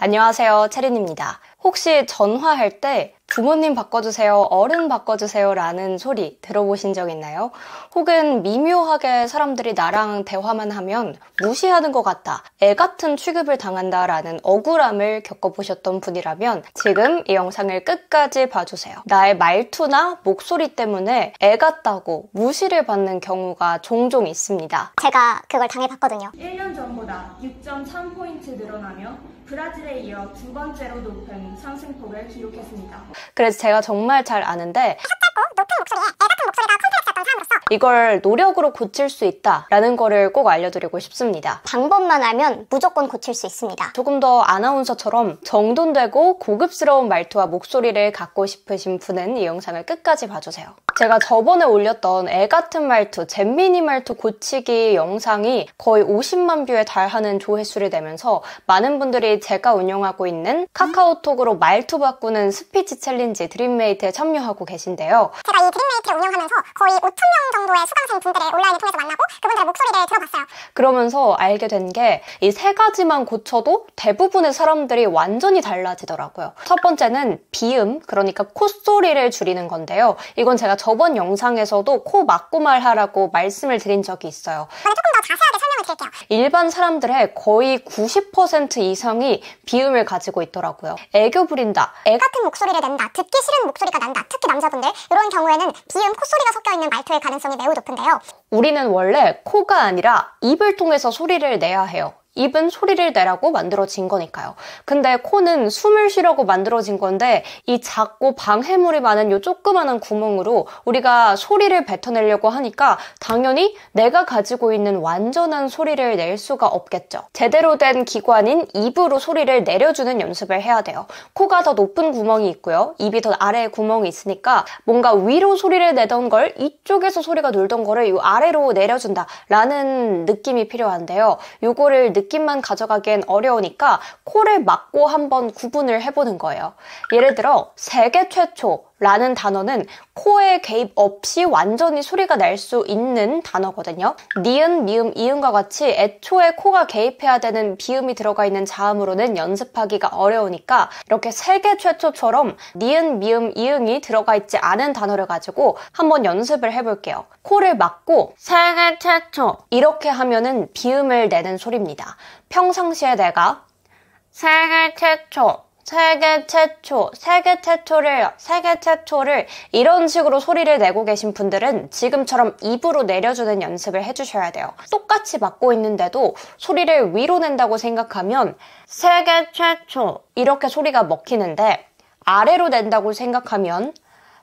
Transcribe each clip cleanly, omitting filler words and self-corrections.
안녕하세요, 체린입니다. 혹시 전화할 때 부모님 바꿔주세요, 어른 바꿔주세요 라는 소리 들어보신 적 있나요? 혹은 미묘하게 사람들이 나랑 대화만 하면 무시하는 것 같다, 애 같은 취급을 당한다 라는 억울함을 겪어보셨던 분이라면 지금 이 영상을 끝까지 봐주세요. 나의 말투나 목소리 때문에 애 같다고 무시를 받는 경우가 종종 있습니다. 제가 그걸 당해봤거든요. 1년 전보다 6.3포인트 늘어나며 브라질에 이어 두 번째로 높은 상승폭을 기록했습니다. 그래서 제가 정말 잘 아는데 짧고 높은 목소리에 애 같은 목소리가 컴플렉스였던 사람으로서 이걸 노력으로 고칠 수 있다라는 거를 꼭 알려드리고 싶습니다. 방법만 알면 무조건 고칠 수 있습니다. 조금 더 아나운서처럼 정돈되고 고급스러운 말투와 목소리를 갖고 싶으신 분은 이 영상을 끝까지 봐주세요. 제가 저번에 올렸던 애 같은 말투, 잼민이 말투 고치기 영상이 거의 50만 뷰에 달하는 조회수를 내면서 많은 분들이 제가 운영하고 있는 카카오톡으로 말투 바꾸는 스피치 챌린지 드림메이트에 참여하고 계신데요. 제가 이 드림메이트를 운영하면서 거의 5,000명 정도의 수강생 분들을 온라인을 통해서 만나고 그분들의 목소리를 들어봤어요. 그러면서 알게 된 게 이 세 가지만 고쳐도 대부분의 사람들이 완전히 달라지더라고요. 첫 번째는 비음, 그러니까 콧소리를 줄이는 건데요. 이건 제가 저번 영상에서도 코 막고 말하라고 말씀을 드린 적이 있어요. 조금 더 자세하게 설명을 드릴게요. 일반 사람들의 거의 90% 이상이 비음을 가지고 있더라고요. 애교 부린다, 애 같은 목소리를 낸다, 듣기 싫은 목소리가 난다, 특히 남자분들 이런 경우에는 비음, 콧소리가 섞여있는 말투의 가능성이 매우 높은데요. 우리는 원래 코가 아니라 입을 통해서 소리를 내야 해요. 입은 소리를 내라고 만들어진 거니까요. 근데 코는 숨을 쉬려고 만들어진 건데 이 작고 방해물이 많은 이 조그마한 구멍으로 우리가 소리를 뱉어내려고 하니까 당연히 내가 가지고 있는 완전한 소리를 낼 수가 없겠죠. 제대로 된 기관인 입으로 소리를 내려주는 연습을 해야 돼요. 코가 더 높은 구멍이 있고요. 입이 더 아래에 구멍이 있으니까 뭔가 위로 소리를 내던 걸 이쪽에서 소리가 놀던 거를 이 아래로 내려준다 라는 느낌이 필요한데요. 요거를 느낌만 가져가기엔 어려우니까 코를 막고 한번 구분을 해보는 거예요. 예를 들어 세계 최초라는 단어는 코에 개입 없이 완전히 소리가 날 수 있는 단어거든요. 니은, 미음, 이응과 같이 애초에 코가 개입해야 되는 비음이 들어가 있는 자음으로는 연습하기가 어려우니까 이렇게 세계 최초처럼 니은, 미음, 이응이 들어가 있지 않은 단어를 가지고 한번 연습을 해볼게요. 코를 막고 세계 최초 이렇게 하면은 비음을 내는 소리입니다. 평상시에 내가 세계 최초, 세계 최초, 세계 최초를 이런 식으로 소리를 내고 계신 분들은 지금처럼 입으로 내려주는 연습을 해주셔야 돼요. 똑같이 막고 있는데도 소리를 위로 낸다고 생각하면 세계 최초 이렇게 소리가 먹히는데 아래로 낸다고 생각하면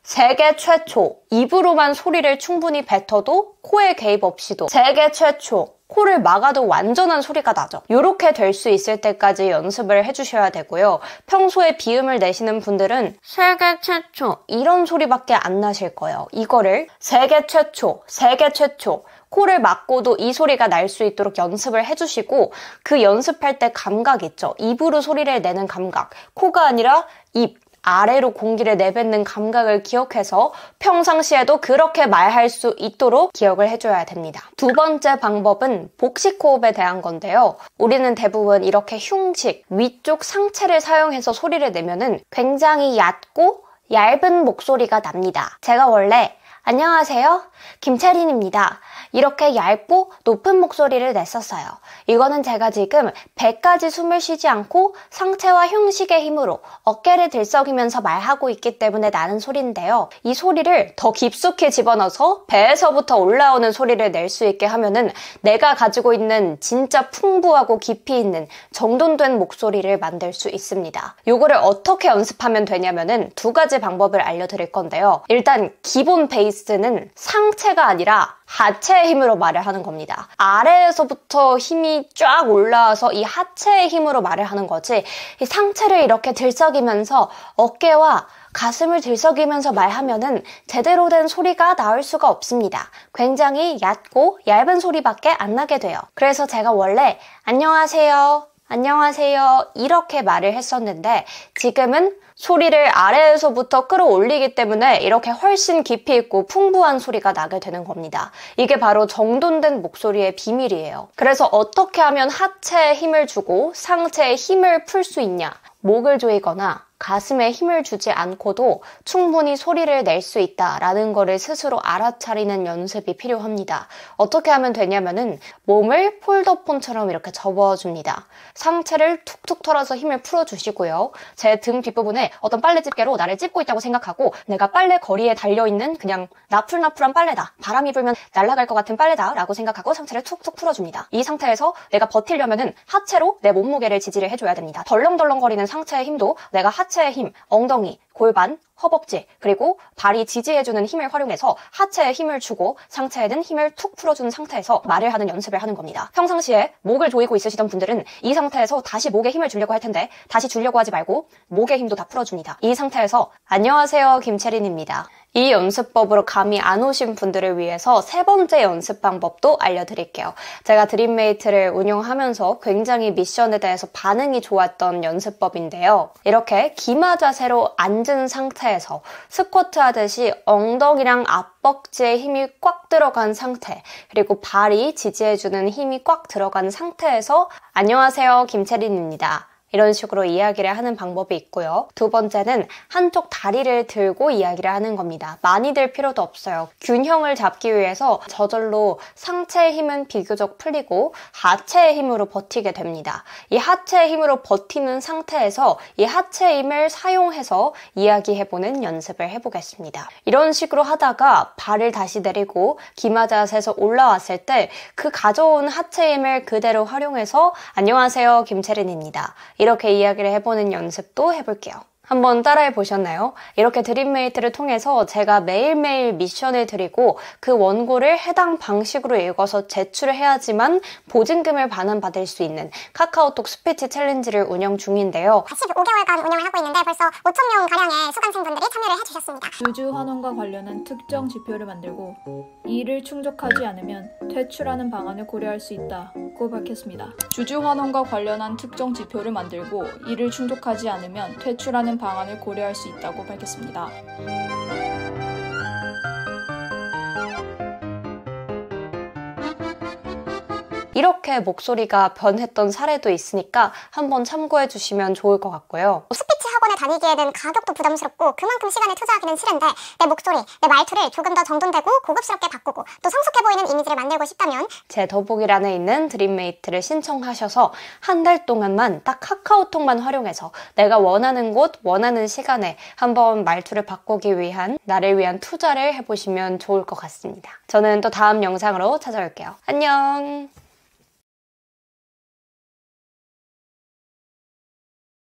세계 최초 입으로만 소리를 충분히 뱉어도 코에 개입 없이도 세계 최초 코를 막아도 완전한 소리가 나죠. 이렇게 될 수 있을 때까지 연습을 해주셔야 되고요. 평소에 비음을 내시는 분들은 세계 최초 이런 소리밖에 안 나실 거예요. 이거를 세계 최초 코를 막고도 이 소리가 날 수 있도록 연습을 해주시고 그 연습할 때 감각 있죠. 입으로 소리를 내는 감각. 코가 아니라 입. 아래로 공기를 내뱉는 감각을 기억해서 평상시에도 그렇게 말할 수 있도록 기억을 해줘야 됩니다. 두 번째 방법은 복식 호흡에 대한 건데요. 우리는 대부분 이렇게 흉식, 위쪽 상체를 사용해서 소리를 내면은 굉장히 얕고 얇은 목소리가 납니다. 제가 원래 안녕하세요, 김채린입니다. 이렇게 얇고 높은 목소리를 냈었어요. 이거는 제가 지금 배까지 숨을 쉬지 않고 상체와 흉식의 힘으로 어깨를 들썩이면서 말하고 있기 때문에 나는 소리인데요. 이 소리를 더 깊숙이 집어넣어서 배에서부터 올라오는 소리를 낼 수 있게 하면은 내가 가지고 있는 진짜 풍부하고 깊이 있는 정돈된 목소리를 만들 수 있습니다. 요거를 어떻게 연습하면 되냐면은 두 가지 방법을 알려드릴 건데요. 일단 기본 베이스는 상체가 아니라 하체의 힘으로 말을 하는 겁니다. 아래에서부터 힘이 쫙 올라와서 이 하체의 힘으로 말을 하는 거지, 이 상체를 이렇게 들썩이면서 어깨와 가슴을 들썩이면서 말하면은 제대로 된 소리가 나올 수가 없습니다. 굉장히 얕고 얇은 소리밖에 안 나게 돼요. 그래서 제가 원래 안녕하세요, 안녕하세요. 이렇게 말을 했었는데 지금은 소리를 아래에서부터 끌어올리기 때문에 이렇게 훨씬 깊이 있고 풍부한 소리가 나게 되는 겁니다. 이게 바로 정돈된 목소리의 비밀이에요. 그래서 어떻게 하면 하체에 힘을 주고 상체에 힘을 풀 수 있냐? 목을 조이거나 가슴에 힘을 주지 않고도 충분히 소리를 낼 수 있다라는 거를 스스로 알아차리는 연습이 필요합니다. 어떻게 하면 되냐면은 몸을 폴더폰처럼 이렇게 접어줍니다. 상체를 툭툭 털어서 힘을 풀어주시고요. 제 등 뒷부분에 어떤 빨래 집게로 나를 찝고 있다고 생각하고 내가 빨래 거리에 달려있는 그냥 나풀나풀한 빨래다. 바람이 불면 날아갈 것 같은 빨래다 라고 생각하고 상체를 툭툭 풀어줍니다. 이 상태에서 내가 버티려면은 하체로 내 몸무게를 지지를 해줘야 됩니다. 덜렁덜렁거리는 상체의 힘도 내가 하체의 힘, 엉덩이, 골반, 허벅지, 그리고 발이 지지해주는 힘을 활용해서 하체에 힘을 주고 상체에는 힘을 툭 풀어주는 상태에서 말을 하는 연습을 하는 겁니다. 평상시에 목을 조이고 있으시던 분들은 이 상태에서 다시 목에 힘을 주려고 할 텐데 다시 주려고 하지 말고 목의 힘도 다 풀어줍니다. 이 상태에서 안녕하세요, 김채린입니다. 이 연습법으로 감이 안 오신 분들을 위해서 세 번째 연습 방법도 알려드릴게요. 제가 드림메이트를 운영하면서 굉장히 미션에 대해서 반응이 좋았던 연습법인데요. 이렇게 기마 자세로 앉은 상태에서 스쿼트 하듯이 엉덩이랑 앞벅지에 힘이 꽉 들어간 상태, 그리고 발이 지지해주는 힘이 꽉 들어간 상태에서 안녕하세요, 김채린입니다. 이런 식으로 이야기를 하는 방법이 있고요. 두 번째는 한쪽 다리를 들고 이야기를 하는 겁니다. 많이 들 필요도 없어요. 균형을 잡기 위해서 저절로 상체의 힘은 비교적 풀리고 하체의 힘으로 버티게 됩니다. 이 하체의 힘으로 버티는 상태에서 이 하체의 힘을 사용해서 이야기해보는 연습을 해보겠습니다. 이런 식으로 하다가 발을 다시 내리고 기마 자세에서 올라왔을 때 그 가져온 하체의 힘을 그대로 활용해서 안녕하세요, 김채린입니다. 이렇게 이야기를 해보는 연습도 해볼게요. 한번 따라해 보셨나요? 이렇게 드림메이트를 통해서 제가 매일매일 미션을 드리고 그 원고를 해당 방식으로 읽어서 제출을 해야지만 보증금을 반환받을 수 있는 카카오톡 스피치 챌린지를 운영 중인데요. 15개월간 운영을 하고 있는데 벌써 5,000명 가량의 수강생분들이 참여를 해주셨습니다. 주주 환원과 관련한 특정 지표를 만들고 이를 충족하지 않으면 퇴출하는 방안을 고려할 수 있다고 밝혔습니다. 주주 환원과 관련한 특정 지표를 만들고 이를 충족하지 않으면 퇴출하는 방안을 고려할 수 있다고 밝혔습니다. 이렇게 목소리가 변했던 사례도 있으니까 한번 참고해 주시면 좋을 것 같고요. 스피치 학원에 다니기에는 가격도 부담스럽고 그만큼 시간을 투자하기는 싫은데 내 목소리, 내 말투를 조금 더 정돈되고 고급스럽게 바꾸고 또 성숙해 보이는 이미지를 만들고 싶다면 제 더보기란에 있는 드림메이트를 신청하셔서 한 달 동안만 딱 카카오톡만 활용해서 내가 원하는 곳, 원하는 시간에 한번 말투를 바꾸기 위한 나를 위한 투자를 해보시면 좋을 것 같습니다. 저는 또 다음 영상으로 찾아올게요. 안녕!